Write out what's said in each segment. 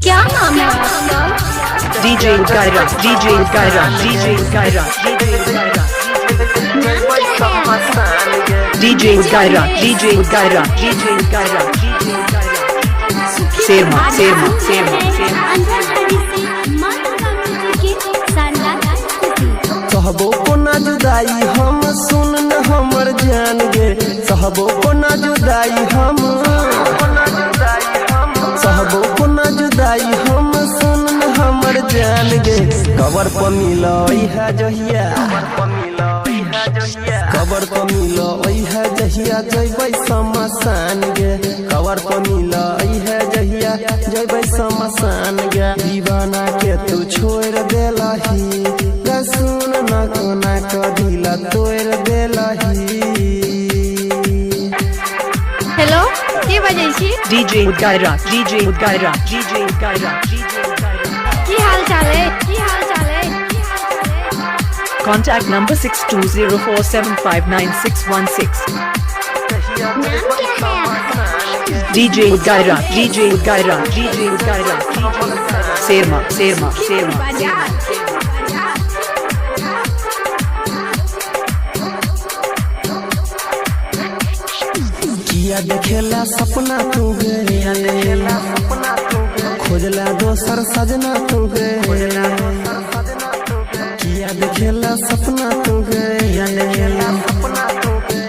क्या नाम है आपका? DJ Kaira, DJ Kaira, DJ Kaira, DJ Kaira, DJ Kaira, DJ Kaira, Serma, Serma, Serma, सहबो को ना जुदाई हम सुन न हमर जान गे सहबो को ना जुदाई हम सहबो को ना जुदाई हम सुन न हमर जान गे कबर पर मिलई है जहिया कबर पर मिलई है जहिया जइबै शमशान गे कबर पर मिलई है जहिया जइबै शमशान गे दीवाना के तू छोड़ देलही सुन न कोना कदिला तोड़ देलही। हेलो के बजै छी? DJ Kaira, DJ Kaira, DJ Kaira, DJ Kaira. की हाल चाल है? की हाल चाल है? Contact number 6204759616. नाम क्या है आपका? DJ Kaira, DJ Kaira, DJ Kaira, Serma, Serma, Serma, Serma. किया देखेला सपना तू गे खोजला दोसर सजना तू गे किया देखेला सपना तू गे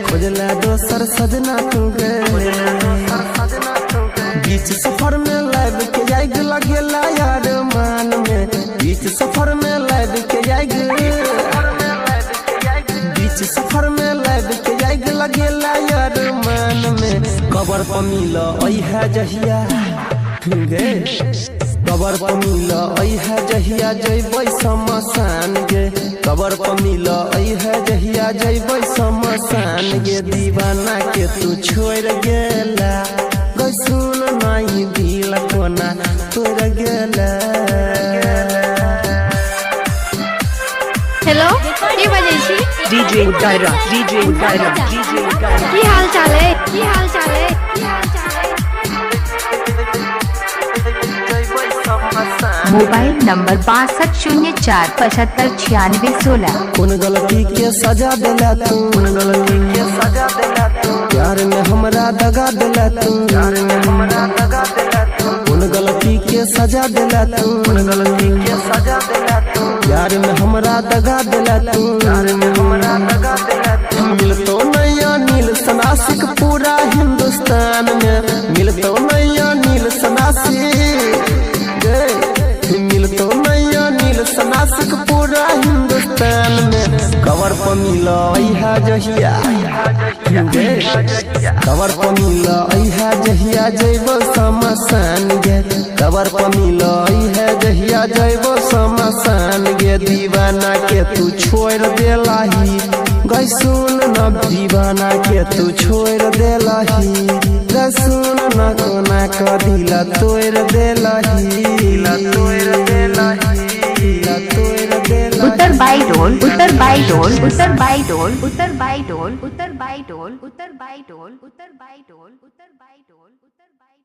खोजला दोसर सजना तू गे बीच सफर में लाइव के जाएग लगेला यार मान में बीच सफर में लाइव के जाएग बीच सफर में लाइव के जाएग लगेला यार मान में कबर पर मिलई है जहिया गे कबर पर मिलई है जहिया जइबै शमशान गे कबर पर मिलई है जहिया जइबै शमशान गे दीवाना के तू छोड़ गेला गे सुन नहीं दिल कोना तोड़ गेला। हेलो के बजै छी? DJ Kaira, DJ Kaira, DJ Kaira. की हाल चाल है? की हाल चाल है? की हाल चाल है? Mobile number 6204759616। कौन गलती के सजा दिला तू प्यार में हमरा दगा दिला तू कौन गलती के सजा दिला तू प्यार में हमरा दगा दिला तू मिलतो नैया नील सनासिक पूरा हिंदुस्तान में मिलतो नैया नील सनासिक मिलतो नैया नील सनासिक पूरा हिंदुस्तान में कबर पर मिलई है जहिया कबर पर मिलई है जहिया जइबो शमशान गे कबर पर मिलई है जहिया जइबो शमशान गे दीवाना के तू छोड़ देलही गे सुन न दीवाना के तू छोड़ देलही गे सुन न कोना कदिला तोड़ देलही उत्तर बाई डोल उत्तर बाई डोल उत्तर बाई डोल उत्तर बाई डोल उत्तर बाई डोल उत्तर बाई डोल उत्तर बाई डोल उत्तर बाई डोल उत्तर बाई